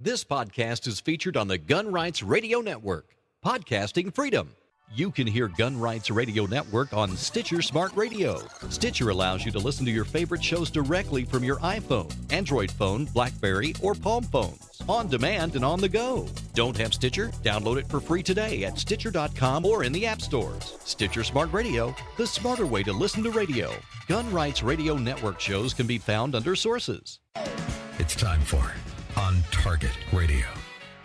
This podcast is featured on the Gun Rights Radio Network, podcasting freedom. You can hear Gun Rights Radio Network on Stitcher Smart Radio. Stitcher allows you to listen to your favorite shows directly from your iPhone, Android phone, BlackBerry, or Palm phones, on demand and on the go. Don't have Stitcher? Download it for free today at Stitcher.com or in the app stores. Stitcher Smart Radio, the smarter way to listen to radio. Gun Rights Radio Network shows can be found under sources. It's time for On Target Radio,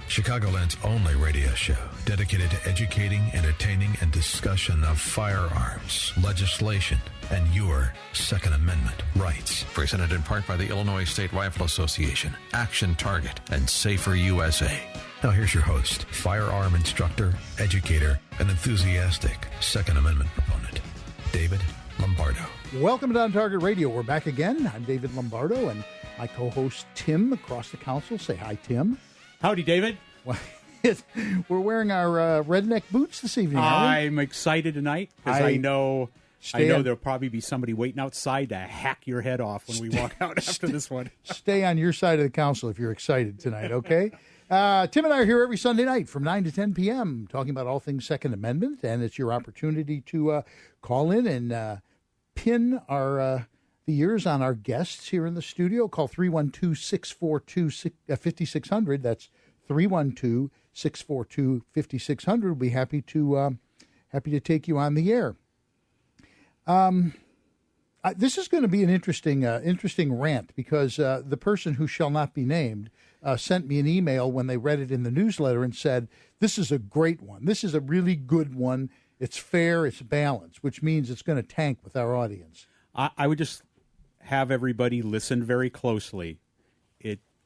Chicagoland's only radio show dedicated to educating, entertaining, and discussion of firearms, legislation, and your Second Amendment rights. Presented in part by the Illinois State Rifle Association, Action Target, and Safer USA. Now here's your host, firearm instructor, educator, and enthusiastic Second Amendment proponent, David Lombardo. Welcome to On Target Radio. We're back again. I'm David Lombardo, and my co-host Tim across the council. Say hi, Tim. Howdy, David. Well, we're wearing our redneck boots this evening, aren't we? I'm excited tonight because I know there'll probably be somebody waiting outside to hack your head off when we walk out after this one. Stay on your side of the council if you're excited tonight, okay? Tim and I are here every Sunday night from 9 to 10 p.m. talking about all things Second Amendment, and it's your opportunity to call in and pin our the years on our guests here in the studio. Call 312-642-5600. That's 312-642-5600. We'll be happy to take you on the air. This is going to be an interesting rant because the person who shall not be named sent me an email when they read it in the newsletter and said, this is a great one. This is a really good one. It's fair. It's balanced, which means it's going to tank with our audience. I would just have everybody listen very closely.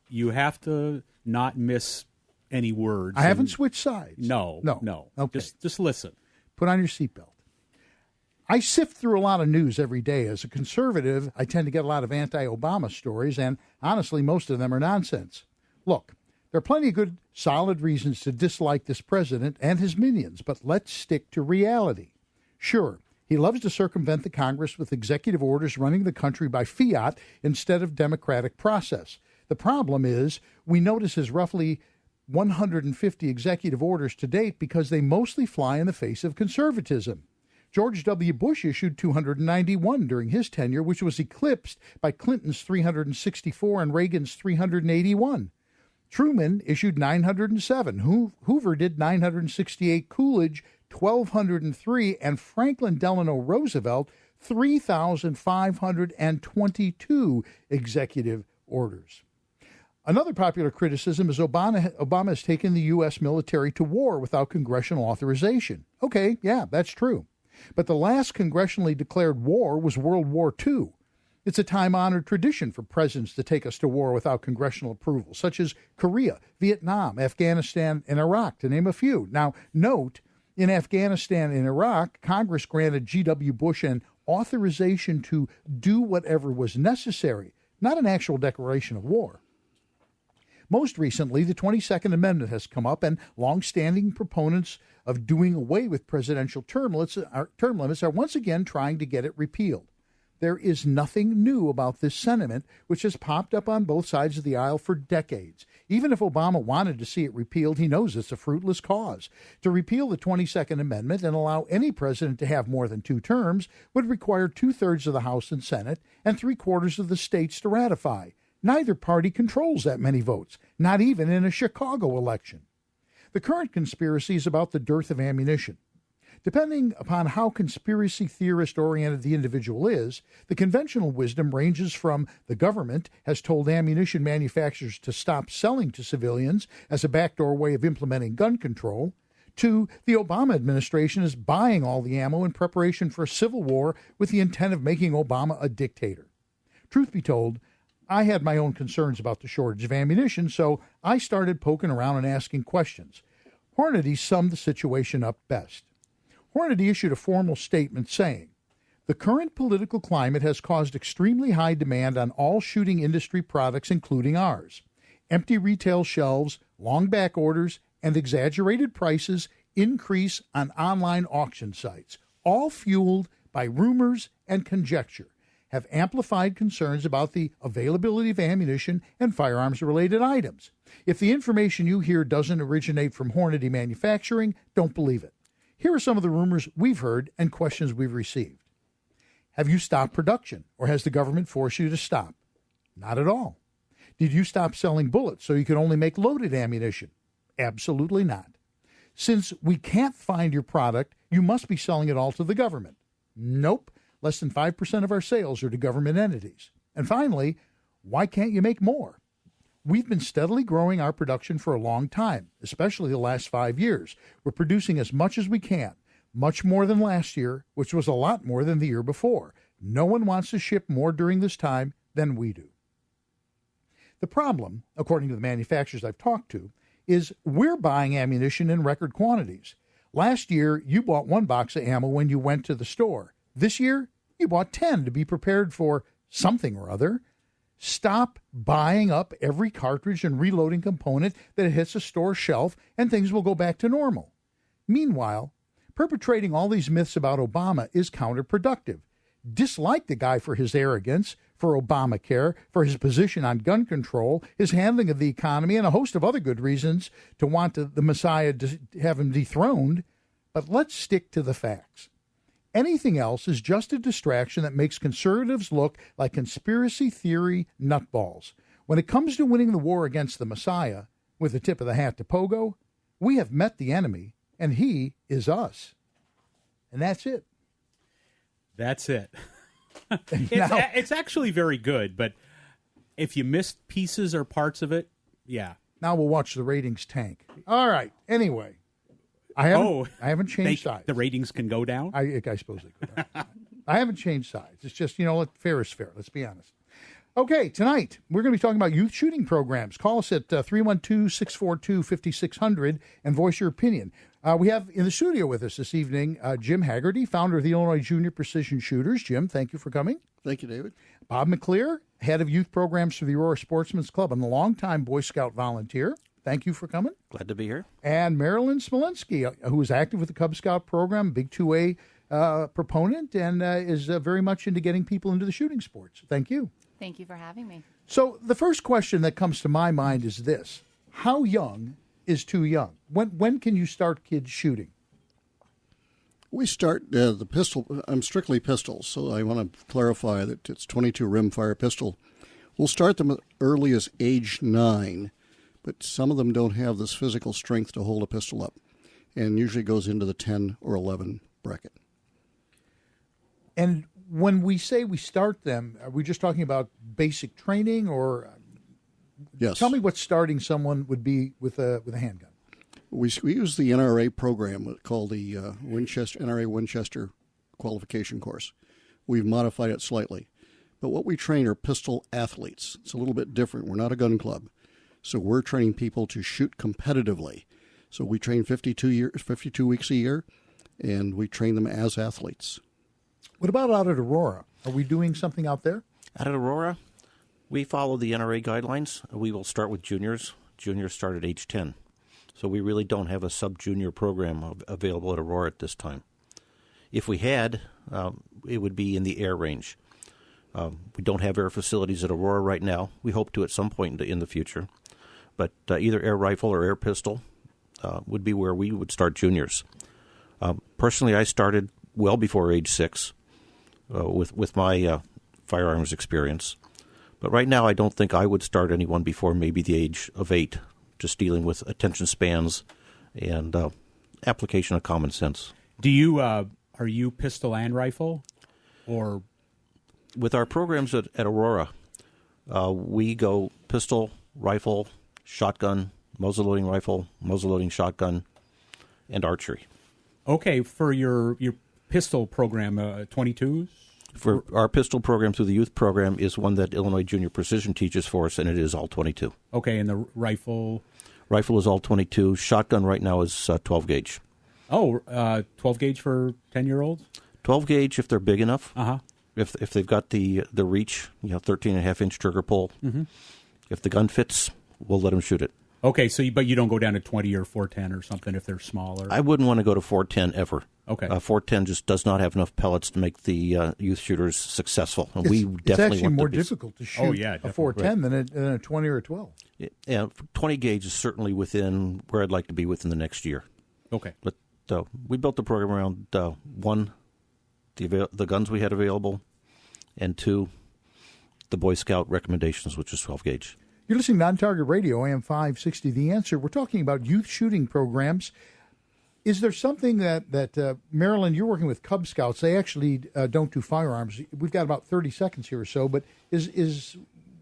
You have to not miss any words. I haven't switched sides. No. Okay. Just listen. Put on your seatbelt. I sift through a lot of news every day. As a conservative, I tend to get a lot of anti-Obama stories, and honestly, most of them are nonsense. Look, there are plenty of good, solid reasons to dislike this president and his minions, but let's stick to reality. Sure, he loves to circumvent the Congress with executive orders running the country by fiat instead of democratic process. The problem is we notice his roughly 150 executive orders to date because they mostly fly in the face of conservatism. George W. Bush issued 291 during his tenure, which was eclipsed by Clinton's 364 and Reagan's 381. Truman issued 907. Hoover did 968. Coolidge, 1,203. And Franklin Delano Roosevelt, 3,522 executive orders. Another popular criticism is Obama has taken the U.S. military to war without congressional authorization. Okay, yeah, that's true. But the last congressionally declared war was World War II. It's a time-honored tradition for presidents to take us to war without congressional approval, such as Korea, Vietnam, Afghanistan, and Iraq, to name a few. Now, note, in Afghanistan and Iraq, Congress granted G.W. Bush an authorization to do whatever was necessary, not an actual declaration of war. Most recently, the 22nd Amendment has come up, and long-standing proponents of doing away with presidential term limits are once again trying to get it repealed. There is nothing new about this sentiment, which has popped up on both sides of the aisle for decades. Even if Obama wanted to see it repealed, he knows it's a fruitless cause. To repeal the 22nd Amendment and allow any president to have more than 2 terms would require 2/3 of the House and Senate and 3/4 of the states to ratify. Neither party controls that many votes, not even in a Chicago election. The current conspiracy is about the dearth of ammunition. Depending upon how conspiracy theorist-oriented the individual is, the conventional wisdom ranges from the government has told ammunition manufacturers to stop selling to civilians as a backdoor way of implementing gun control, to the Obama administration is buying all the ammo in preparation for a civil war with the intent of making Obama a dictator. Truth be told, I had my own concerns about the shortage of ammunition, so I started poking around and asking questions. Hornady summed the situation up best. Hornady issued a formal statement saying, "The current political climate has caused extremely high demand on all shooting industry products, including ours. Empty retail shelves, long back orders, and exaggerated prices increase on online auction sites, all fueled by rumors and conjecture, have amplified concerns about the availability of ammunition and firearms-related items. If the information you hear doesn't originate from Hornady Manufacturing, don't believe it. Here are some of the rumors we've heard and questions we've received. Have you stopped production, or has the government forced you to stop? Not at all. Did you stop selling bullets so you could only make loaded ammunition? Absolutely not. Since we can't find your product, you must be selling it all to the government. Nope. Less than 5% of our sales are to government entities. And finally, why can't you make more? We've been steadily growing our production for a long time, especially the last 5 years. We're producing as much as we can, much more than last year, which was a lot more than the year before. No one wants to ship more during this time than we do. The problem, according to the manufacturers I've talked to, is we're buying ammunition in record quantities. Last year, you bought 1 box of ammo when you went to the store. This year, you bought 10 to be prepared for something or other. Stop buying up every cartridge and reloading component that hits a store shelf, and things will go back to normal. Meanwhile, perpetrating all these myths about Obama is counterproductive. Dislike the guy for his arrogance, for Obamacare, for his position on gun control, his handling of the economy, and a host of other good reasons to want the Messiah to have him dethroned. But let's stick to the facts. Anything else is just a distraction that makes conservatives look like conspiracy theory nutballs. When it comes to winning the war against the Messiah, with a tip of the hat to Pogo, we have met the enemy, and he is us. And that's it. That's it. It's actually very good, but if you missed pieces or parts of it, yeah. Now we'll watch the ratings tank. All right. Anyway, I haven't changed sides. The ratings can go down? I suppose they could. I haven't changed sides. It's just, fair is fair. Let's be honest. Okay, tonight we're going to be talking about youth shooting programs. Call us at 312-642-5600 and voice your opinion. We have in the studio with us this evening Jim Hagearty, founder of the Illinois Junior Precision Shooters. Jim, thank you for coming. Thank you, David. Bob McLear, head of youth programs for the Aurora Sportsmen's Club and a longtime Boy Scout volunteer. Thank you for coming. Glad to be here. And Marilyn Smolenski, who is active with the Cub Scout program, big 2A proponent, and is very much into getting people into the shooting sports. Thank you. Thank you for having me. So the first question that comes to my mind is this. How young is too young? When can you start kids shooting? We start the pistol. I'm strictly pistols, so I want to clarify that it's 22 rimfire pistol. We'll start them as early as age 9, but some of them don't have this physical strength to hold a pistol up, and usually goes into the 10 or 11 bracket. And when we say we start them, are we just talking about basic training, or yes? Tell me what starting someone would be with a handgun. We use the NRA program called the NRA Winchester qualification course. We've modified it slightly, but what we train are pistol athletes. It's a little bit different. We're not a gun club, so we're training people to shoot competitively. So we train 52 weeks a year, and we train them as athletes. What about out at Aurora? Are we doing something out there? Out at Aurora, we follow the NRA guidelines. We will start with juniors. Juniors start at age 10. So we really don't have a sub-junior program available at Aurora at this time. If we had, it would be in the air range. We don't have air facilities at Aurora right now. We hope to at some point in the future. But either air rifle or air pistol would be where we would start juniors. Personally, I started well before age 6. With my firearms experience. But right now I don't think I would start anyone before maybe the age of 8, just dealing with attention spans and application of common sense. Do you are you pistol and rifle? Or with our programs at Aurora, we go pistol, rifle, shotgun, muzzleloading rifle, muzzleloading shotgun, and archery. Okay, for your pistol program, 22s? For our pistol program through the youth program is one that Illinois Junior Precision teaches for us, and it is all 22. Okay, and the rifle? Rifle is all 22. Shotgun right now is 12 gauge. Oh, 12 gauge for 10-year-olds? 12 gauge if they're big enough. Uh-huh. If they've got the reach, 13.5-inch trigger pull. Mm-hmm. If the gun fits, we'll let them shoot it. Okay, but you don't go down to 20 or 410 or something if they're smaller? I wouldn't want to go to 410 ever. Okay. 410 just does not have enough pellets to make the youth shooters successful. And it's actually more difficult to shoot a 410 than a 20 or a 12. Yeah, 20 gauge is certainly within where I'd like to be within the next year. Okay. But we built the program around, one, the guns we had available, and two, the Boy Scout recommendations, which is 12 gauge. You're listening to On Target Radio, AM 560, The Answer. We're talking about youth shooting programs. Is there something that Marilyn, you're working with Cub Scouts. They actually don't do firearms. We've got about 30 seconds here or so, but is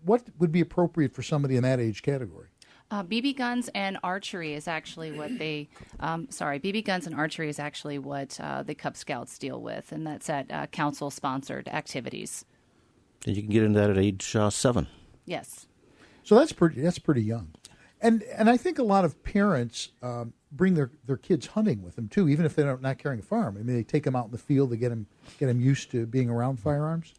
what would be appropriate for somebody in that age category? BB guns and archery is actually what BB guns and archery is actually what the Cub Scouts deal with, and that's at council-sponsored activities. And you can get into that at age 7. Yes. So that's pretty young. And I think a lot of parents bring their kids hunting with them, too, even if they're not carrying a firearm. I mean, they take them out in the field to get them used to being around firearms.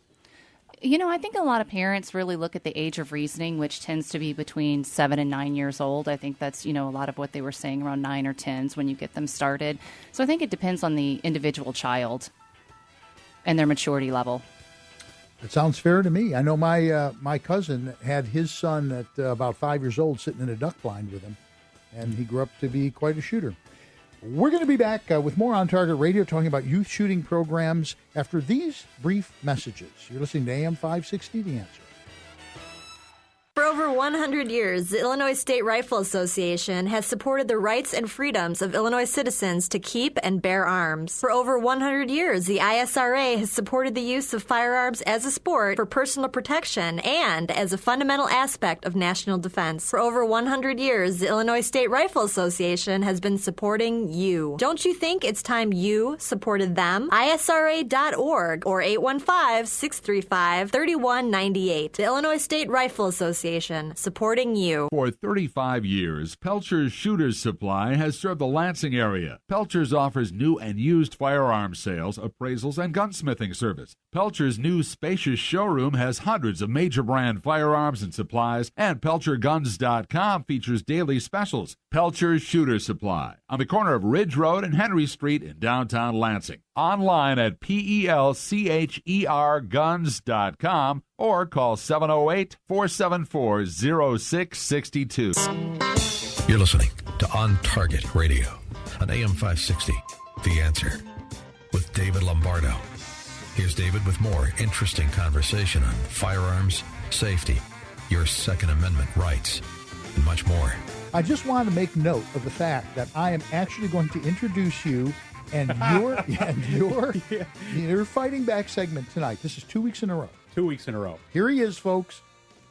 I think a lot of parents really look at the age of reasoning, which tends to be between 7 and 9 years old. I think that's, a lot of what they were saying around 9 or 10s when you get them started. So I think it depends on the individual child and their maturity level. It sounds fair to me. I know my cousin had his son at about 5 years old sitting in a duck blind with him, and he grew up to be quite a shooter. We're going to be back with more On Target Radio talking about youth shooting programs after these brief messages. You're listening to AM 560, The Answer. For over 100 years, the Illinois State Rifle Association has supported the rights and freedoms of Illinois citizens to keep and bear arms. For over 100 years, the ISRA has supported the use of firearms as a sport for personal protection and as a fundamental aspect of national defense. For over 100 years, the Illinois State Rifle Association has been supporting you. Don't you think it's time you supported them? ISRA.org or 815-635-3198. The Illinois State Rifle Association, supporting you. For 35 years, Pelcher's Shooters Supply has served the Lansing area. Pelcher's offers new and used firearms sales, appraisals, and gunsmithing service. Pelcher's new spacious showroom has hundreds of major brand firearms and supplies, and PelcherGuns.com features daily specials. Pelcher's Shooters Supply on the corner of Ridge Road and Henry Street in downtown Lansing. Online at PelcherGuns.com or call 708-474-0662. You're listening to On Target Radio on AM 560, The Answer, with David Lombardo. Here's David with more interesting conversation on firearms, safety, your Second Amendment rights, and much more. I just want to make note of the fact that I am actually going to introduce you and your fighting back segment tonight. This is 2 weeks in a row. 2 weeks in a row. Here he is, folks.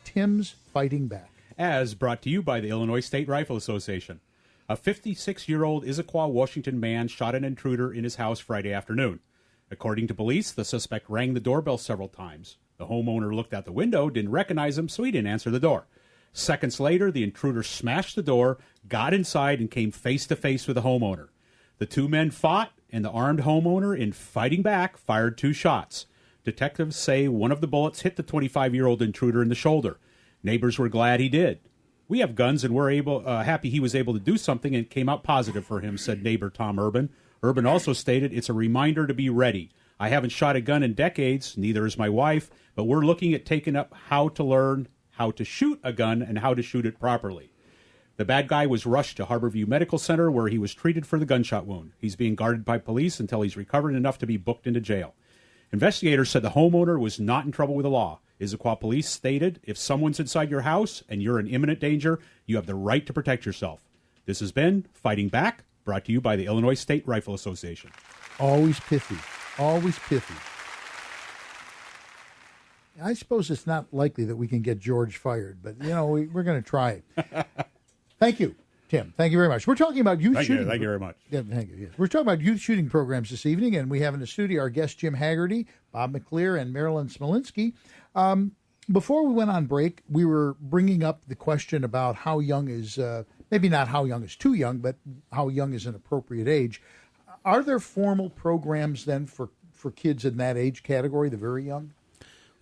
Tim's Fighting Back. As brought to you by the Illinois State Rifle Association. A 56-year-old Issaquah, Washington man shot an intruder in his house Friday afternoon. According to police, the suspect rang the doorbell several times. The homeowner looked out the window, didn't recognize him, so he didn't answer the door. Seconds later, the intruder smashed the door, got inside, and came face-to-face with the homeowner. The two men fought, and the armed homeowner, in fighting back, fired 2 shots. Detectives say one of the bullets hit the 25-year-old intruder in the shoulder. Neighbors were glad he did. We have guns, and we're happy he was able to do something, and it came out positive for him, said neighbor Tom Urban. Urban also stated, it's a reminder to be ready. I haven't shot a gun in decades, neither is my wife, but we're looking at taking up how to learn how to shoot a gun and how to shoot it properly. The bad guy was rushed to Harborview Medical Center where he was treated for the gunshot wound. He's being guarded by police until he's recovered enough to be booked into jail. Investigators said the homeowner was not in trouble with the law. Issaquah police stated, if someone's inside your house and you're in imminent danger, you have the right to protect yourself. This has been Fighting Back, brought to you by the Illinois State Rifle Association. Always pithy. Always pithy. I suppose it's not likely that we can get George fired, but, we're going to try it. Thank you, Tim. Thank you very much. We're talking about youth shooting. Thank you very much. Yeah, thank you. Yes. We're talking about youth shooting programs this evening, and we have in the studio our guests Jim Hagearty, Bob McLear, and Marilyn Smolenski. Before we went on break, we were bringing up the question about how young is, maybe not how young is too young, but how young is an appropriate age. Are there formal programs then for kids in that age category, the very young?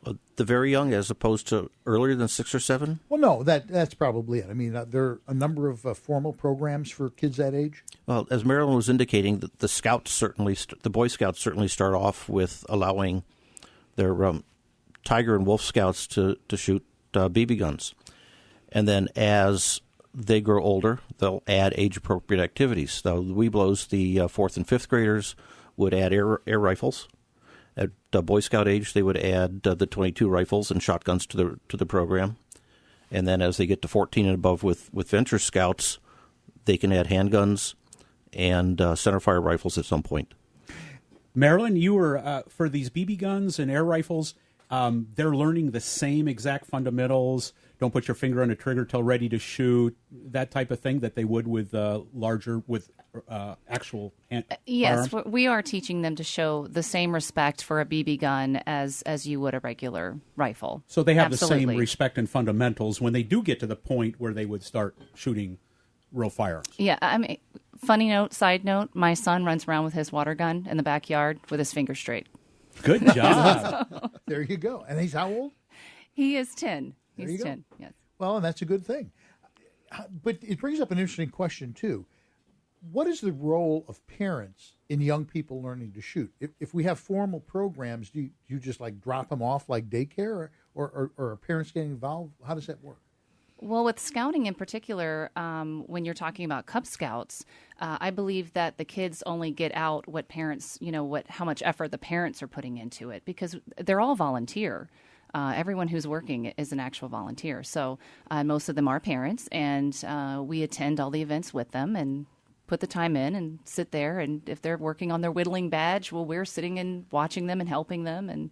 Well, The very young, as opposed to earlier than 6 or 7? Well, no, that's probably it. I mean, there are a number of formal programs for kids that age. Well, as Marilyn was indicating, the Scouts certainly, the Boy Scouts certainly start off with allowing their Tiger and Wolf Scouts to shoot BB guns. And then as they grow older, they'll add age-appropriate activities. The Webelos, the 4th and 5th graders, would add air rifles. At Boy Scout age, they would add the .22 rifles and shotguns to the program. And then as they get to 14 and above with Venture Scouts, they can add handguns and centerfire rifles at some point. Marilyn, you were, for these BB guns and air rifles, they're learning the same exact fundamentals. Don't put your finger on the trigger till ready to shoot, that type of thing that they would with actual Yes, firearms? we are teaching them to show the same respect for a BB gun as you would a regular rifle. So they have Absolutely. the same respect and fundamentals when they do get to the point where they would start shooting real firearms. Yeah, I mean, side note, my son runs around with his water gun in the backyard with his finger straight. Good job. There you go. And he's how old? He is 10. There He's you go. 10, yes. Well, and that's a good thing. But it brings up an interesting question, too. What is the role of parents in young people learning to shoot? If we have formal programs, do you just like drop them off like daycare, or are parents getting involved? How does that work? Well, with scouting in particular, when you're talking about Cub Scouts, I believe that the kids only get out what parents, how much effort the parents are putting into it, because they're all volunteer. Everyone who's working is an actual volunteer. So most of them are parents, and we attend all the events with them and put the time in and sit there. And if they're working on their whittling badge, well, we're sitting and watching them and helping them. And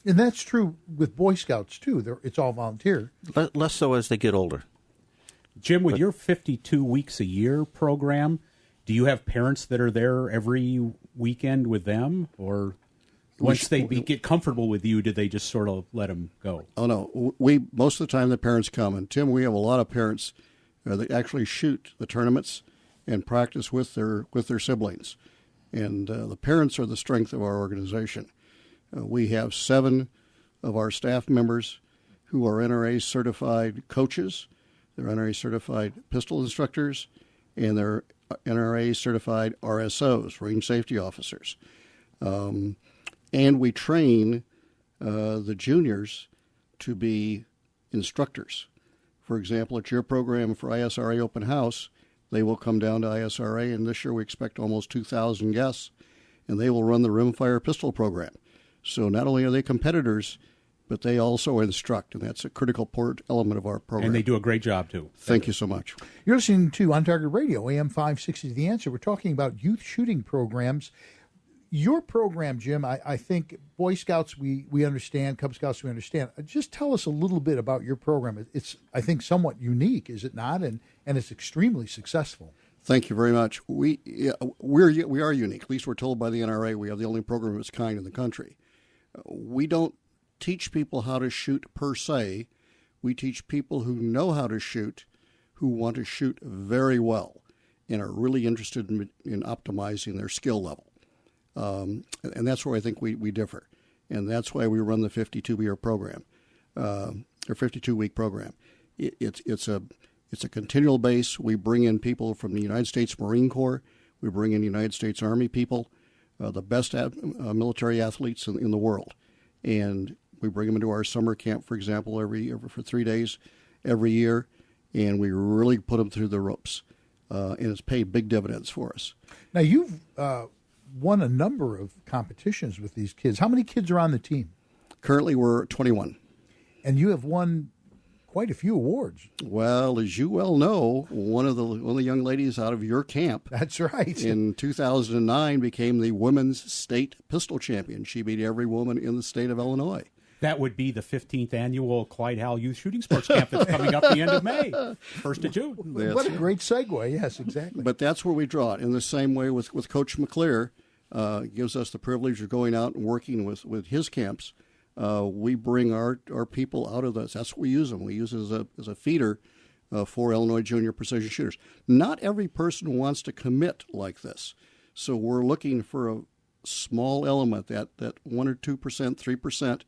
that's true with Boy Scouts, too. It's all volunteer. Less so as they get older. Jim, with your 52 weeks a year program, do you have parents that are there every weekend with them? Or once they get comfortable with you, do they just sort of let them go? Oh, no. Most of the time the parents come. And, Tim, we have a lot of parents that actually shoot the tournaments and practice with their siblings. And the parents are the strength of our organization. We have 7 of our staff members who are NRA certified coaches. They're NRA certified pistol instructors, and they're NRA certified RSOs, range safety officers. And we train the juniors to be instructors. For example, at your program for ISRA Open House, they will come down to ISRA, and this year we expect almost 2,000 guests, and they will run the rimfire pistol program. So not only are they competitors, but they also instruct, and that's a critical element of our program. And they do a great job, too. Thank you so much. You're listening to On Target Radio, AM 560 The Answer. We're talking about youth shooting programs. Your program, Jim, I think Boy Scouts we understand, Cub Scouts we understand. Just tell us a little bit about your program. It's, I think, somewhat unique, is it not? And it's extremely successful. Thank you very much. We are unique. At least we're told by the NRA we have the only program of its kind in the country. We don't teach people how to shoot per se. We teach people who know how to shoot, who want to shoot very well, and are really interested in optimizing their skill level. And that's where I think we differ. And that's why we run the 52-year program, or 52-week program. It's a continual base. We bring in people from the United States Marine Corps. We bring in United States Army people, the best military athletes in the world. And we bring them into our summer camp, for example, for 3 days every year. And we really put them through the ropes. And it's paid big dividends for us. Now, you've won a number of competitions with these kids. How many kids are on the team? Currently, we're 21. And you have won quite a few awards. Well, as you well know, one of the young ladies out of your camp. That's right. In 2009 became the women's state pistol champion. She beat every woman in the state of Illinois. That would be the 15th annual Clyde Howell Youth Shooting Sports Camp that's coming up the end of May, 1st of June. What a great segue. Yes, exactly. But that's where we draw it. In the same way with Coach McLear, gives us the privilege of going out and working with his camps. We bring our people out of this. That's what we use them. We use it as a feeder for Illinois junior precision shooters. Not every person wants to commit like this. So we're looking for a small element, that 1 or 2%, 3%,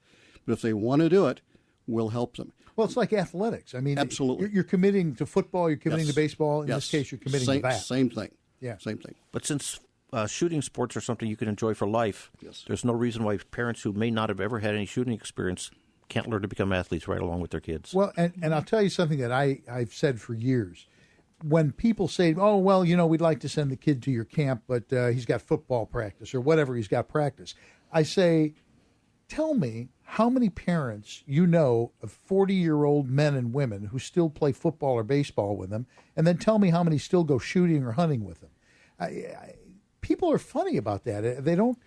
But if they want to do it, we'll help them. Well, it's like athletics. I mean, absolutely. You're committing to football, you're committing Yes. to baseball. In Yes. this case, you're committing to that. Same thing. Yeah. Same thing. But since shooting sports are something you can enjoy for life, Yes. there's no reason why parents who may not have ever had any shooting experience can't learn to become athletes right along with their kids. Well, and I'll tell you something that I've said for years. When people say, oh, well, we'd like to send the kid to your camp, but he's got football practice or whatever, he's got practice. I say, tell me how many parents you know of 40-year-old men and women who still play football or baseball with them, and then tell me how many still go shooting or hunting with them. People are funny about that. They don't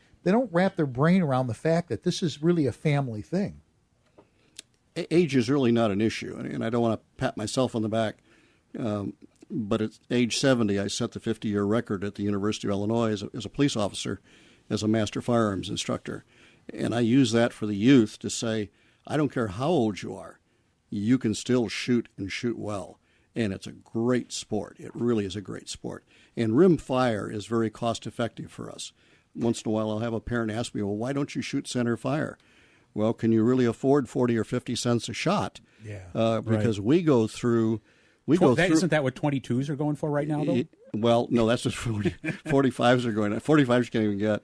wrap their brain around the fact that this is really a family thing. Age is really not an issue, and I don't want to pat myself on the back, but at age 70, I set the 50-year record at the University of Illinois as a police officer, as a master firearms instructor. And I use that for the youth to say, I don't care how old you are, you can still shoot and shoot well. And it's a great sport. It really is a great sport. And rim fire is very cost-effective for us. Once in a while, I'll have a parent ask me, well, why don't you shoot center fire? Well, can you really afford 40 or 50 cents a shot? Yeah. Because we go through... Isn't that what 22s are going for right now, though? Well, no, that's what 45s are going. 45s you can't even get.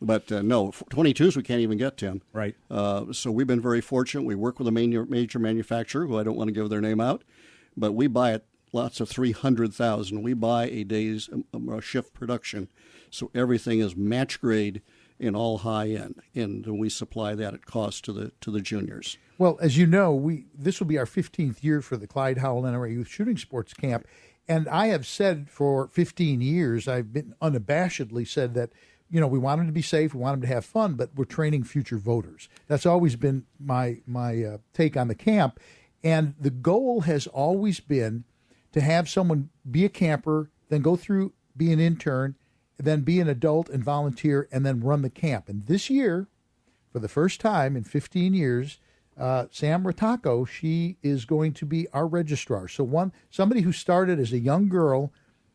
But no, 22s we can't even get, Tim. Right. So we've been very fortunate. We work with a major manufacturer, who I don't want to give their name out, but we buy it lots of 300,000. We buy a day's shift production, so everything is match grade and all high end, and we supply that at cost to the juniors. Well, as you know, this will be our 15th year for the Clyde Howell NRA Youth Shooting Sports Camp, and I have said for 15 years, I've been unabashedly said that, we want them to be safe, we want them to have fun, but we're training future voters. That's always been my take on the camp, and the goal has always been to have someone be a camper, then go through, be an intern, then be an adult and volunteer, and then run the camp. And this year, for the first time in 15 years, Sam Rataco, she is going to be our registrar. So somebody who started as a young girl,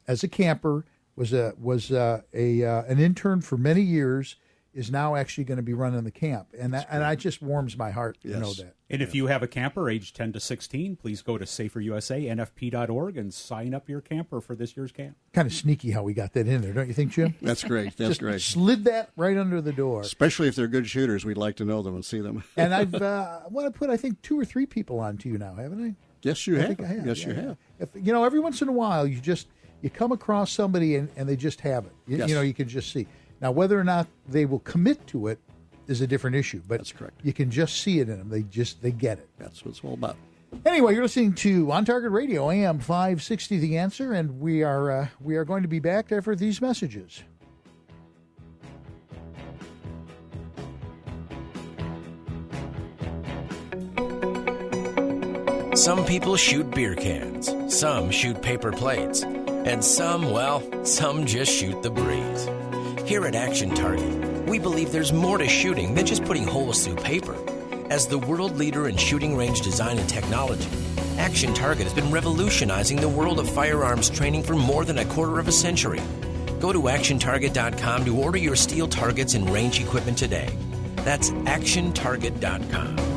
as a camper, was an intern for many years, is now actually going to be running the camp. And that just warms my heart to know that. And if you have a camper aged 10 to 16, please go to saferusa.nfp.org and sign up your camper for this yeyear's camp. Kind of sneaky how we got that in there, don't you think, Jim? That's great. That's great. Slid that right under the door. Especially if they're good shooters, we'd like to know them and see them. And I've put, I think, 2 or 3 people on to you now, haven't I? Yes, you have. I think I have. Yes, you have. Every once in a while, you come across somebody and they just have it. Yes. You can just see. Now, whether or not they will commit to it is a different issue. But that's correct. You can just see it in them. They get it. That's what it's all about. Anyway, you're listening to On Target Radio, AM 560, The Answer, and we are going to be back after these messages. Some people shoot beer cans, some shoot paper plates, and some just shoot the breeze. Here at Action Target, we believe there's more to shooting than just putting holes through paper. As the world leader in shooting range design and technology, Action Target has been revolutionizing the world of firearms training for more than a quarter of a century. Go to actiontarget.com to order your steel targets and range equipment today. That's actiontarget.com.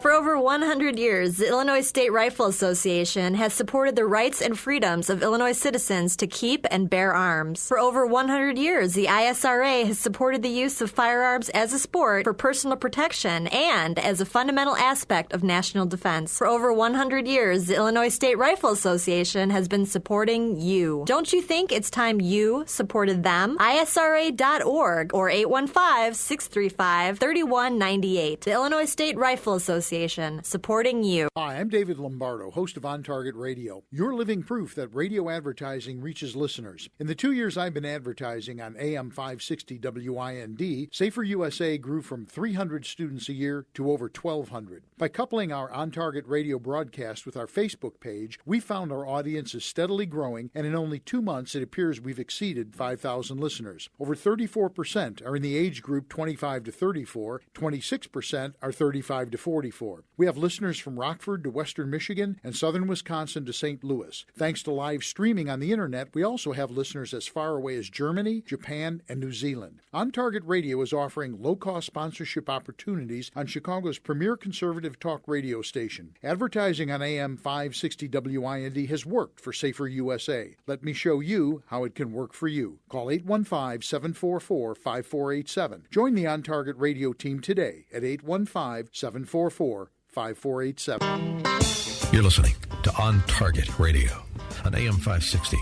For over 100 years, the Illinois State Rifle Association has supported the rights and freedoms of Illinois citizens to keep and bear arms. For over 100 years, the ISRA has supported the use of firearms as a sport for personal protection and as a fundamental aspect of national defense. For over 100 years, the Illinois State Rifle Association has been supporting you. Don't you think it's time you supported them? ISRA.org or 815-635-3198. The Illinois State Rifle Association, supporting you. Hi, I'm David Lombardo, host of On Target Radio. You're living proof that radio advertising reaches listeners. In the 2 years I've been advertising on AM 560 WIND, Safer USA grew from 300 students a year to over 1,200. By coupling our On Target Radio broadcast with our Facebook page, we found our audience is steadily growing, and in only 2 months it appears we've exceeded 5,000 listeners. Over 34% are in the age group 25 to 34, 26% are 35 to 44. for. We have listeners from Rockford to Western Michigan and Southern Wisconsin to St. Louis. Thanks to live streaming on the internet, we also have listeners as far away as Germany, Japan, and New Zealand. On Target Radio is offering low-cost sponsorship opportunities on Chicago's premier conservative talk radio station. Advertising on AM 560 WIND has worked for Safer USA. Let me show you how it can work for you. Call 815-744-5487. Join the On Target Radio team today at 815-744-5487. You're listening to On Target Radio on AM 560,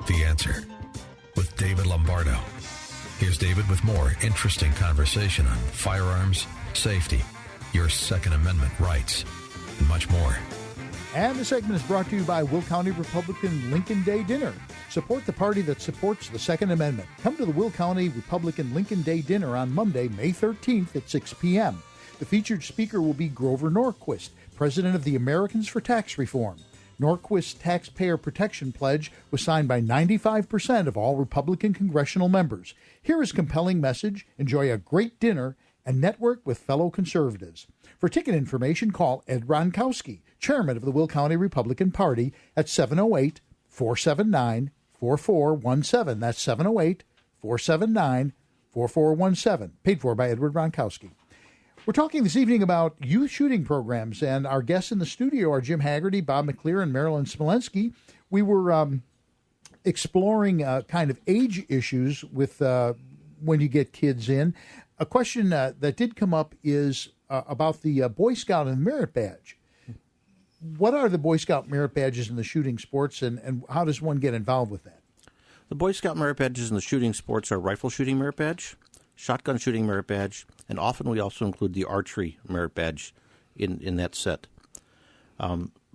The Answer, with David Lombardo. Here's David with more interesting conversation on firearms, safety, your Second Amendment rights, and much more. And the segment is brought to you by Will County Republican Lincoln Day Dinner. Support the party that supports the Second Amendment. Come to the Will County Republican Lincoln Day Dinner on Monday, May 13th at 6 p.m. The featured speaker will be Grover Norquist, president of the Americans for Tax Reform. Norquist's Taxpayer Protection Pledge was signed by 95% of all Republican congressional members. Hear his compelling message, enjoy a great dinner, and network with fellow conservatives. For ticket information, call Ed Ronkowski, chairman of the Will County Republican Party, at 708-479-4417. That's 708-479-4417. Paid for by Edward Ronkowski. We're talking this evening about youth shooting programs, and our guests in the studio are Jim Hagearty, Bob McLear, and Marilyn Smolenski. We were exploring kind of age issues with when you get kids in. A question that did come up is about the Boy Scout and Merit Badge. What are the Boy Scout Merit Badges in the shooting sports, and how does one get involved with that? The Boy Scout Merit Badges in the shooting sports are Rifle Shooting Merit Badge, Shotgun Shooting Merit Badge, and often we also include the Archery Merit Badge in that set.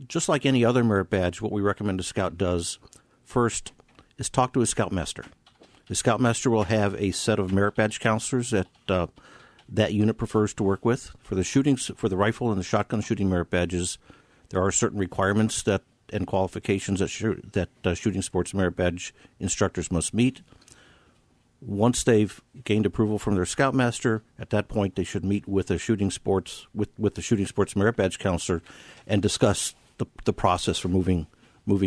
Just like any other merit badge, what we recommend a scout does first is talk to his scoutmaster. The scoutmaster will have a set of merit badge counselors that that unit prefers to work with. For the rifle and the shotgun shooting merit badges, there are certain requirements and qualifications that shooting sports merit badge instructors must meet. Once they've gained approval from their scoutmaster, at that point they should meet with the shooting sports merit badge counselor and discuss the process for moving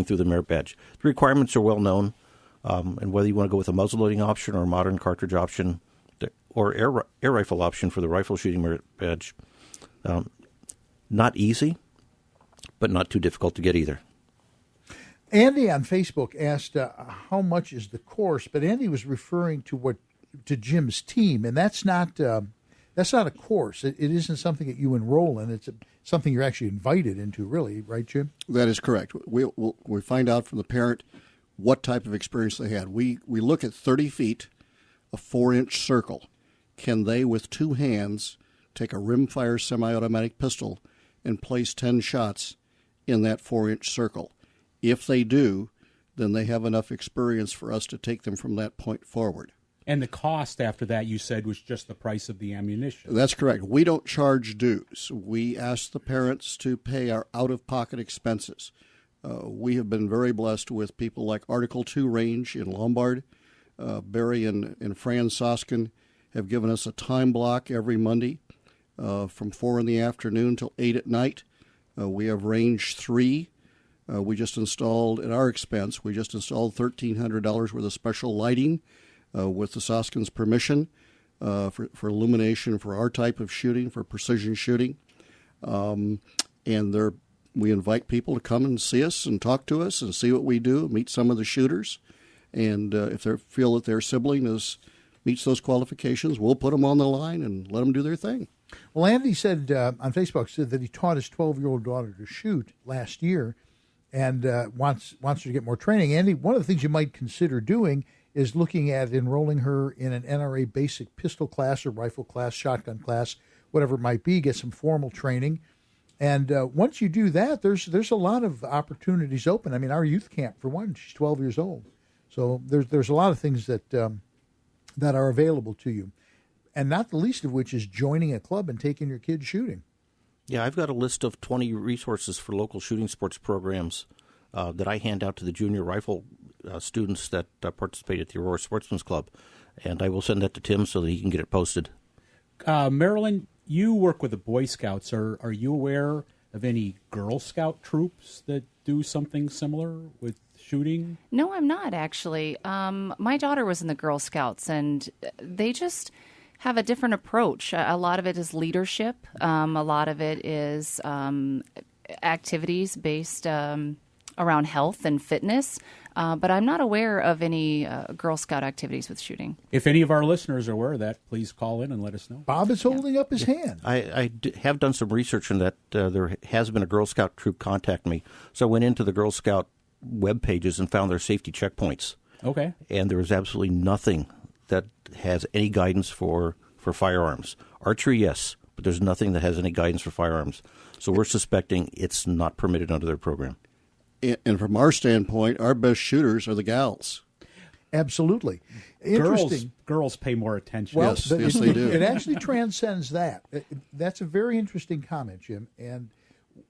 through the merit badge. The requirements are well known, and whether you want to go with a muzzleloading option or a modern cartridge option or air rifle option for the rifle shooting merit badge, not easy, but not too difficult to get either. Andy on Facebook asked how much is the course, but Andy was referring to Jim's team, and that's not a course. It isn't something that you enroll in. It's something you're actually invited into, really, right, Jim? That is correct. We find out from the parent what type of experience they had. We look at 30 feet, a 4-inch circle. Can they, with two hands, take a rimfire semi-automatic pistol and place 10 shots in that 4-inch circle? If they do, then they have enough experience for us to take them from that point forward. And the cost after that, you said, was just the price of the ammunition. That's correct. We don't charge dues. We ask the parents to pay our out-of-pocket expenses. We have been very blessed with people like Article 2 Range in Lombard. Barry and Fran Soskin have given us a time block every Monday from 4 in the afternoon till 8 at night. We have Range 3. We just installed, at our expense, $1,300 worth of special lighting with the Soskins' permission for illumination for our type of shooting, for precision shooting. And we invite people to come and see us and talk to us and see what we do, meet some of the shooters. And if they feel that their sibling meets those qualifications, we'll put them on the line and let them do their thing. Well, Andy said on Facebook that he taught his 12-year-old daughter to shoot last year and wants her to get more training. Andy, one of the things you might consider doing is looking at enrolling her in an NRA basic pistol class or rifle class, shotgun class, whatever it might be, get some formal training. And once you do that, there's a lot of opportunities open. I mean, our youth camp, for one, she's 12 years old. So there's a lot of things that are available to you, and not the least of which is joining a club and taking your kids shooting. Yeah, I've got a list of 20 resources for local shooting sports programs that I hand out to the junior rifle students that participate at the Aurora Sportsmen's Club, and I will send that to Tim so that he can get it posted. Marilyn, you work with the Boy Scouts. Are you aware of any Girl Scout troops that do something similar with shooting? No, I'm not, actually. My daughter was in the Girl Scouts, and they just have a different approach. A lot of it is leadership. A lot of it is activities based around health and fitness. But I'm not aware of any Girl Scout activities with shooting. If any of our listeners are aware of that, please call in and let us know. Bob is holding up his hand. I have done some research on that. There has been a Girl Scout troop contact me. So I went into the Girl Scout web pages and found their safety checkpoints. Okay. And there is absolutely nothing that has any guidance for firearms. Archery, yes, but there's nothing that has any guidance for firearms. So we're suspecting it's not permitted under their program. And from our standpoint, our best shooters are the gals. Absolutely. Interesting. Girls pay more attention. Well, yes, they do. It actually transcends that. That's a very interesting comment, Jim. And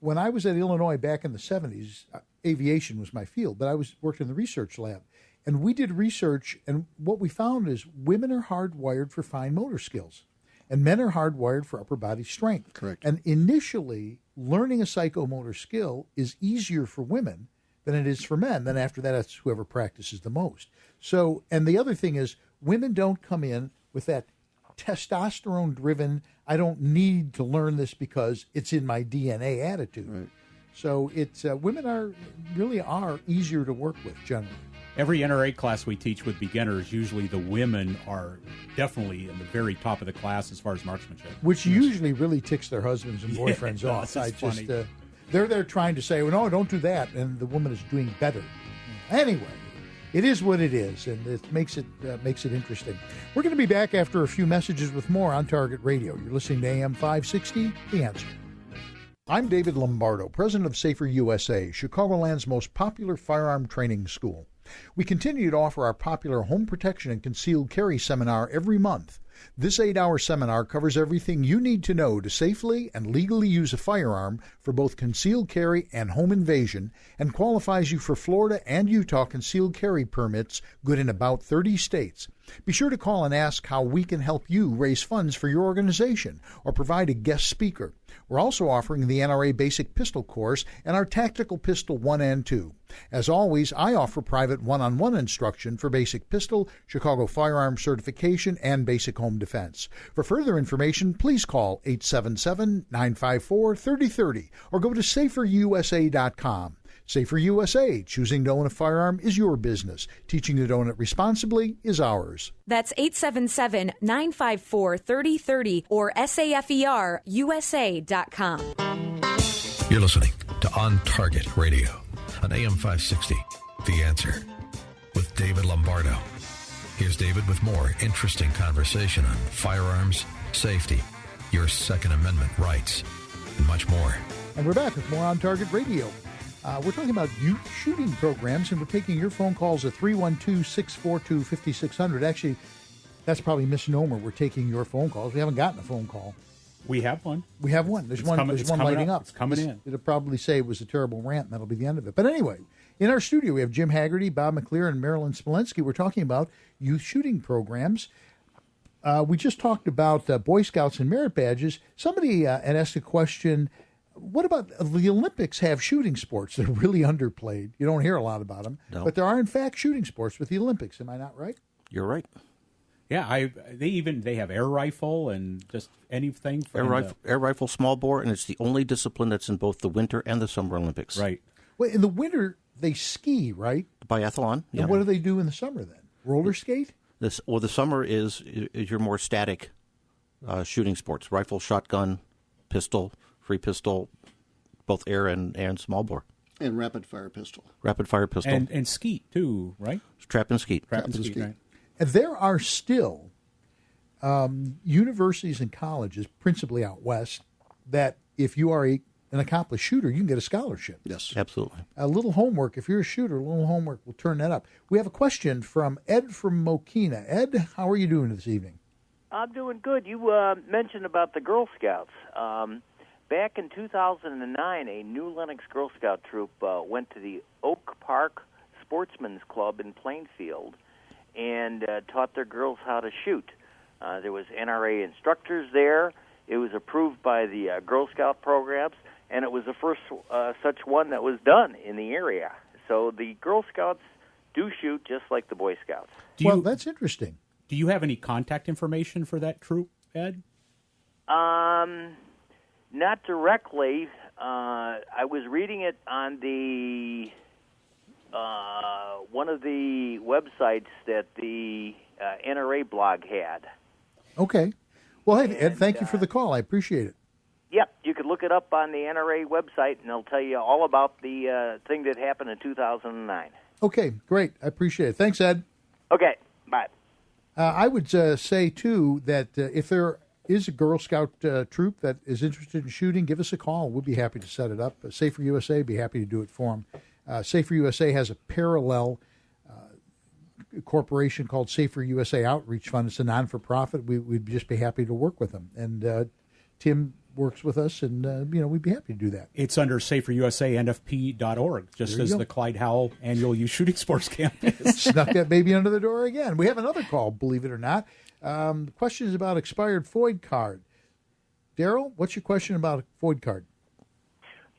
when I was at Illinois back in the 70s, aviation was my field, but I worked in the research lab. And we did research, and what we found is women are hardwired for fine motor skills, and men are hardwired for upper body strength. Correct. And initially, learning a psychomotor skill is easier for women than it is for men. Then after that, it's whoever practices the most. So, and the other thing is, women don't come in with that testosterone-driven, I don't need to learn this because it's in my DNA attitude. Right. So it's women really are easier to work with generally. Every NRA class we teach with beginners, usually the women are definitely in the very top of the class as far as marksmanship. Which usually really ticks their husbands and boyfriends off. Funny. They're there trying to say, well, no, don't do that, and the woman is doing better. Anyway, it is what it is, and it makes it interesting. We're going to be back after a few messages with more on Target Radio. You're listening to AM 560, The Answer. I'm David Lombardo, president of Safer USA, Chicagoland's most popular firearm training school. We continue to offer our popular home protection and concealed carry seminar every month. This 8-hour seminar covers everything you need to know to safely and legally use a firearm for both concealed carry and home invasion, and qualifies you for Florida and Utah concealed carry permits good in about 30 states. Be sure to call and ask how we can help you raise funds for your organization or provide a guest speaker. We're also offering the NRA Basic Pistol Course and our Tactical Pistol 1 and 2. As always, I offer private one-on-one instruction for Basic Pistol, Chicago Firearm Certification, and Basic Home Defense. For further information, please call 877-954-3030 or go to saferusa.com. Safer USA, choosing to own a firearm is your business. Teaching you to own it responsibly is ours. That's 877-954-3030 or saferusa.com. You're listening to On Target Radio on AM 560, The Answer, with David Lombardo. Here's David with more interesting conversation on firearms, safety, your Second Amendment rights, and much more. And we're back with more On Target Radio. We're talking about youth shooting programs, and we're taking your phone calls at 312-642-5600. Actually, that's probably a misnomer. We're taking your phone calls. We haven't gotten a phone call. We have one. We have one. There's one lighting up. It's coming in. It'll probably say it was a terrible rant, and that'll be the end of it. But anyway, in our studio, we have Jim Hagearty, Bob McLear, and Marilyn Smolenski. We're talking about youth shooting programs. We just talked about Boy Scouts and merit badges. Somebody had asked a question, what about the Olympics have shooting sports? They're really underplayed. You don't hear a lot about them. No. But there are, in fact, shooting sports with the Olympics. Am I not right? You're right. Yeah, they have air rifle and just anything. Air rifle, small bore, and it's the only discipline that's in both the Winter and the Summer Olympics. Right. Well, in the winter, they ski, right? Biathlon. Yeah. And what do they do in the summer then? Roller skate? The summer is your more static shooting sports: rifle, shotgun, pistol, free pistol, both air and small bore. And rapid fire pistol. Rapid fire pistol. And skeet too, right? Trap and skeet. Trap and skeet, right. And there are still universities and colleges, principally out west, that if you are an accomplished shooter, you can get a scholarship. Yes, absolutely. A little homework. If you're a shooter, a little homework will turn that up. We have a question from Ed from Mokina. Ed, how are you doing this evening? I'm doing good. You mentioned about the Girl Scouts. Back in 2009, a New Lenox Girl Scout troop went to the Oak Park Sportsmen's Club in Plainfield and taught their girls how to shoot. There was NRA instructors there. It was approved by the Girl Scout programs, and it was the first such one that was done in the area. So the Girl Scouts do shoot just like the Boy Scouts. That's interesting. Do you have any contact information for that troop, Ed? Not directly. I was reading it on the one of the websites that the NRA blog had. Okay. Well, hey, Ed, thank you for the call. I appreciate it. Yep, you could look it up on the NRA website, and they'll tell you all about the thing that happened in 2009. Okay, great. I appreciate it. Thanks, Ed. Okay, bye. I would say, too, that if there is a Girl Scout troop that is interested in shooting, give us a call. We'll be happy to set it up. Safer USA would be happy to do it for them. Safer USA has a parallel corporation called Safer USA Outreach Fund. It's a non-for-profit. We'd just be happy to work with them. And Tim works with us, and we'd be happy to do that. It's under saferusanfp.org, just as the Clyde Howell annual youth shooting sports camp is. Snuck that baby under the door again. We have another call, believe it or not. The question is about expired FOID card. Daryl, what's your question about a FOID card?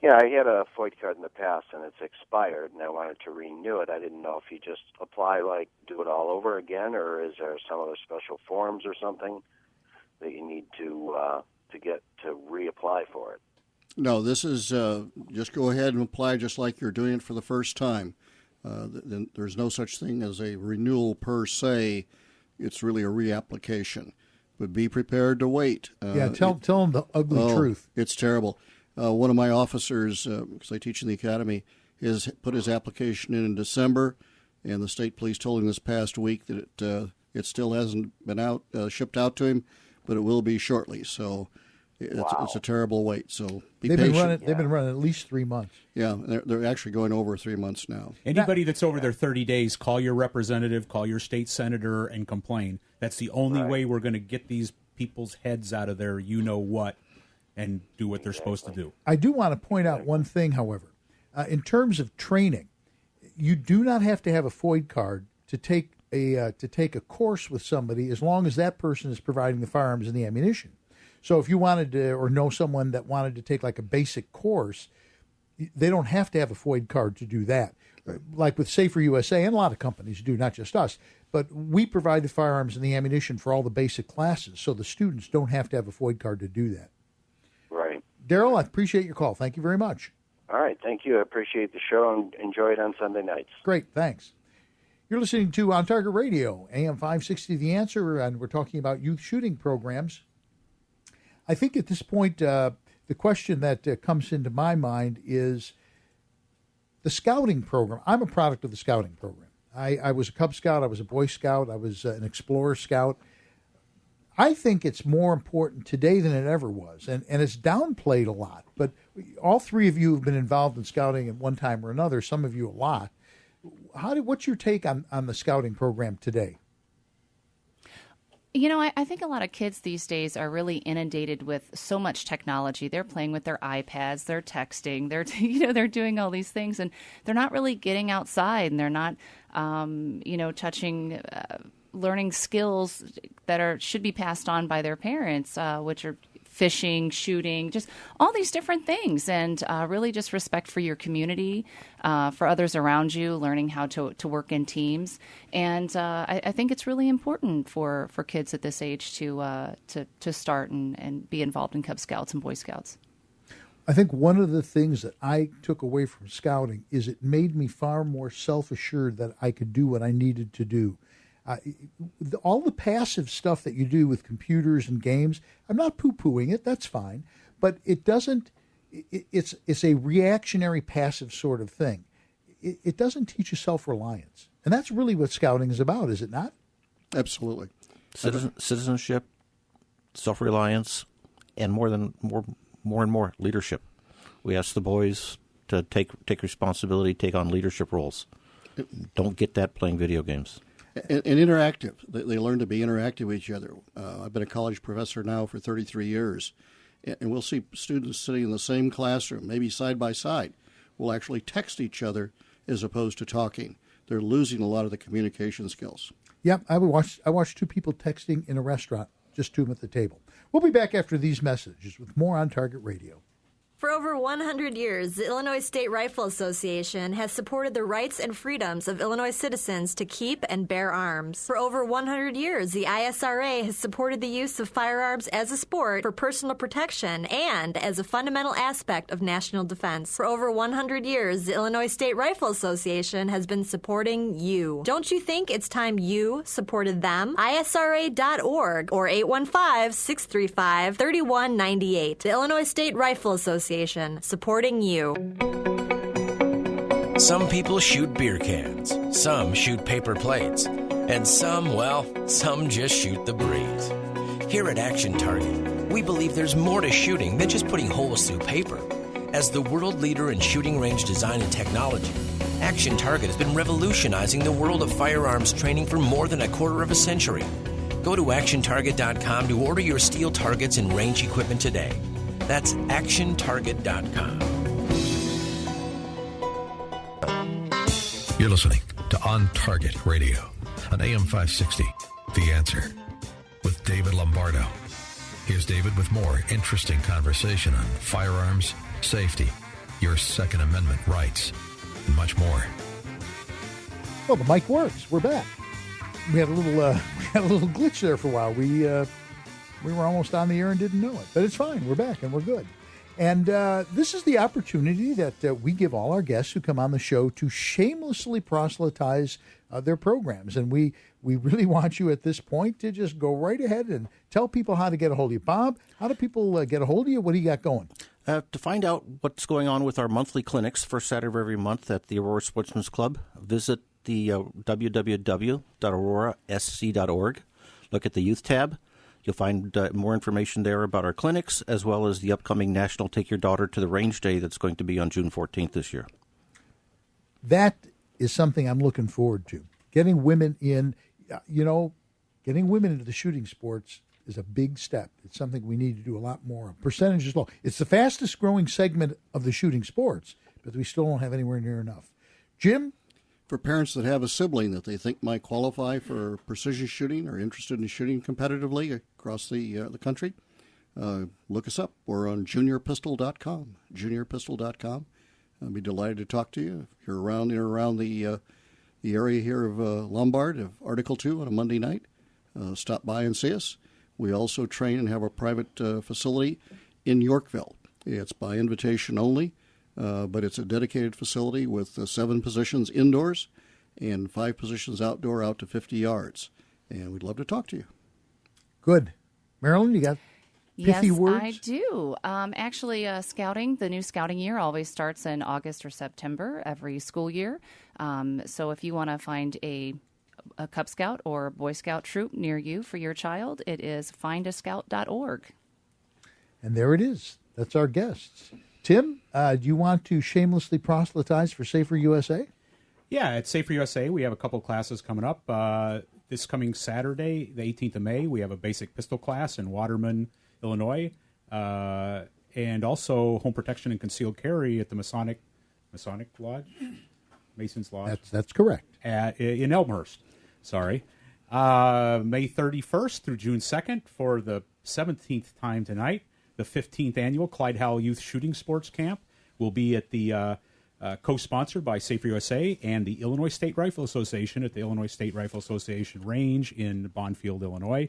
Yeah, I had a FOID card in the past, and it's expired, and I wanted to renew it. I didn't know if you just apply, do it all over again, or is there some other special forms or something that you need to get to reapply for it? No, this is just go ahead and apply just like you're doing it for the first time. There's no such thing as a renewal per se. It's really a reapplication. But be prepared to wait. Tell them the ugly truth. It's terrible. One of my officers, because I teach in the academy, has put his application in December, and the state police told him this past week that it still hasn't been shipped out to him, but it will be shortly. So it's a terrible wait. So be patient. They've been running at least 3 months. Yeah, they're actually going over 3 months now. Anybody that's over their 30 days, call your representative, call your state senator, and complain. That's the only way we're going to get these people's heads out of their you-know-what and do what they're supposed to do. I do want to point out one thing, however. In terms of training, you do not have to have a FOID card to take a course with somebody as long as that person is providing the firearms and the ammunition. So if you wanted to, or know someone that wanted to take like a basic course, they don't have to have a FOID card to do that. Like with Safer USA, and a lot of companies do, not just us, but we provide the firearms and the ammunition for all the basic classes, so the students don't have to have a FOID card to do that. Right. Daryl, I appreciate your call. Thank you very much. All right, thank you. I appreciate the show and enjoy it on Sunday nights. Great, thanks. You're listening to On Target Radio, AM 560 The Answer, and we're talking about youth shooting programs. I think at this point, the question that comes into my mind is the scouting program. I'm a product of the scouting program. I was a Cub Scout, I was a Boy Scout, I was an Explorer Scout. I think it's more important today than it ever was, and it's downplayed a lot. But all three of you have been involved in scouting at one time or another, some of you a lot. What's your take on the scouting program today? I think a lot of kids these days are really inundated with so much technology. They're playing with their iPads, they're texting, they're doing all these things, and they're not really getting outside, and they're not, touching learning skills that should be passed on by their parents, which are fishing, shooting, just all these different things, and really just respect for your community, for others around you, learning how to work in teams. And I think it's really important for kids at this age to start and be involved in Cub Scouts and Boy Scouts. I think one of the things that I took away from scouting is it made me far more self-assured that I could do what I needed to do. All the passive stuff that you do with computers and games, I'm not poo-pooing it, that's fine, but it doesn't, it's a reactionary passive sort of thing. It doesn't teach you self-reliance. And that's really what scouting is about, is it not? Absolutely. Citizenship, self-reliance, and more and more leadership. We ask the boys to take responsibility, take on leadership roles. Don't get that playing video games. And interactive. They learn to be interactive with each other. I've been a college professor now for 33 years, and we'll see students sitting in the same classroom, maybe side by side, will actually text each other as opposed to talking. They're losing a lot of the communication skills. Yeah, I watched two people texting in a restaurant. just two of them at the table. We'll be back after these messages with more On Target Radio. For over 100 years, the Illinois State Rifle Association has supported the rights and freedoms of Illinois citizens to keep and bear arms. For over 100 years, the ISRA has supported the use of firearms as a sport for personal protection and as a fundamental aspect of national defense. For over 100 years, the Illinois State Rifle Association has been supporting you. Don't you think it's time you supported them? ISRA.org or 815-635-3198. The Illinois State Rifle Association, supporting you. Some people shoot beer cans, some shoot paper plates, and some, well, some just shoot the breeze. Here at Action Target, we believe there's more to shooting than just putting holes through paper. As the world leader in shooting range design and technology, Action Target has been revolutionizing the world of firearms training for more than a quarter of a century. Go to actiontarget.com to order your steel targets and range equipment today. That's actiontarget.com. You're listening to On Target Radio on AM 560, The Answer, with David Lombardo. Here's David with more interesting conversation on firearms, safety, your Second Amendment rights, and much more. Well, the mic works. We're back. We had a little glitch there for a while. We were almost on the air and didn't know it, but it's fine. We're back and we're good. And this is the opportunity that we give all our guests who come on the show to shamelessly proselytize their programs. And we really want you at this point to just go right ahead and tell people how to get a hold of you. Bob, how do people get a hold of you? What do you got going? To find out what's going on with our monthly clinics, first Saturday of every month at the Aurora Sportsmen's Club, visit the www.aurorasc.org. Look at the youth tab. You'll find more information there about our clinics, as well as the upcoming National Take Your Daughter to the Range Day that's going to be on June 14th this year. That is something I'm looking forward to. Getting women in, getting women into the shooting sports is a big step. It's something we need to do a lot more of. Percentage is low. It's the fastest growing segment of the shooting sports, but we still don't have anywhere near enough. Jim? For parents that have a sibling that they think might qualify for precision shooting or interested in shooting competitively across the country, look us up. We're on juniorpistol.com. Juniorpistol.com. I'll be delighted to talk to you. If you're around the area here of Lombard, of Article 2 on a Monday night, stop by and see us. We also train and have a private facility in Yorkville. It's by invitation only. But it's a dedicated facility with 7 positions indoors and 5 positions outdoor out to 50 yards. And we'd love to talk to you. Good. Marilyn, you got pithy words? Yes, I do. Actually, scouting, the new scouting year always starts in August or September every school year. So if you want to find a Cub Scout or Boy Scout troop near you for your child, it is findascout.org. And there it is. That's our guests. Tim, do you want to shamelessly proselytize for Safer USA? Yeah, at Safer USA, we have a couple classes coming up. This coming Saturday, the 18th of May, we have a basic pistol class in Waterman, Illinois, and also home protection and concealed carry at the Masonic Lodge, Mason's Lodge. That's correct. In Elmhurst. Sorry. May 31st through June 2nd for the 17th time tonight. The 15th annual Clyde Howell Youth Shooting Sports Camp will be at the co-sponsored by Safer USA and the Illinois State Rifle Association at the Illinois State Rifle Association Range in Bonfield, Illinois.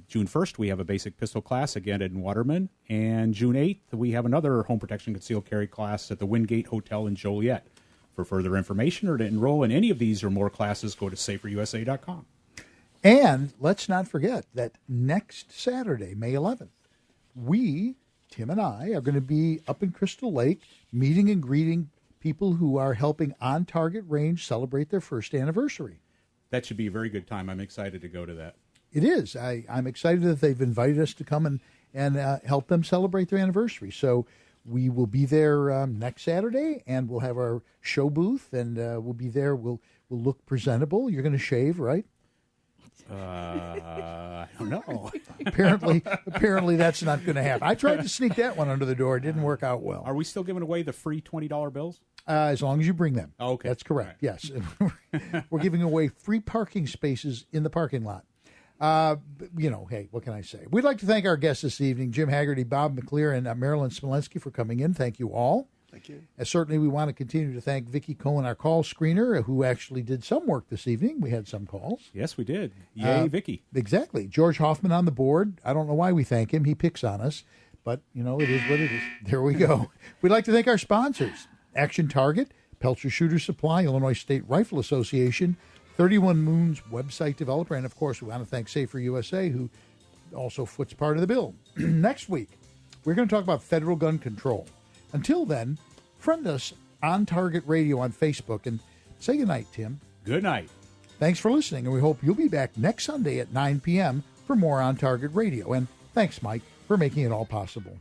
June 1st, we have a basic pistol class again in Waterman. And June 8th, we have another home protection concealed carry class at the Wingate Hotel in Joliet. For further information or to enroll in any of these or more classes, go to saferusa.com. And let's not forget that next Saturday, May 11th, Tim and I, are going to be up in Crystal Lake meeting and greeting people who are helping On Target Range celebrate their first anniversary. That should be a very good time. I'm excited to go to that. It is. I'm excited that they've invited us to come and help them celebrate their anniversary. So we will be there next Saturday, and we'll have our show booth, and we'll be there. We'll look presentable. You're going to shave, right? I don't know. Apparently that's not going to happen. I tried to sneak that one under the door. It didn't work out well. Are we still giving away the free $20 bills? As long as you bring them. Okay. That's correct, right. Yes. We're giving away free parking spaces in the parking lot. Hey, what can I say? We'd like to thank our guests this evening, Jim Hagearty, Bob McLear, and Marilyn Smolenski for coming in. Thank you all. Thank you. And certainly we want to continue to thank Vicki Cohen, our call screener, who actually did some work this evening. We had some calls. Yes, we did. Yay, Vicki. Exactly. George Hoffman on the board. I don't know why we thank him. He picks on us. But, it is what it is. There we go. We'd like to thank our sponsors, Action Target, Pelcher Shooter Supply, Illinois State Rifle Association, 31 Moons website developer, and, of course, we want to thank Safer USA, who also foots part of the bill. Next week, we're going to talk about federal gun control. Until then, friend us on Target Radio on Facebook, and say goodnight, Tim. Good night. Thanks for listening, and we hope you'll be back next Sunday at 9 p.m. for more On Target Radio. And thanks, Mike, for making it all possible.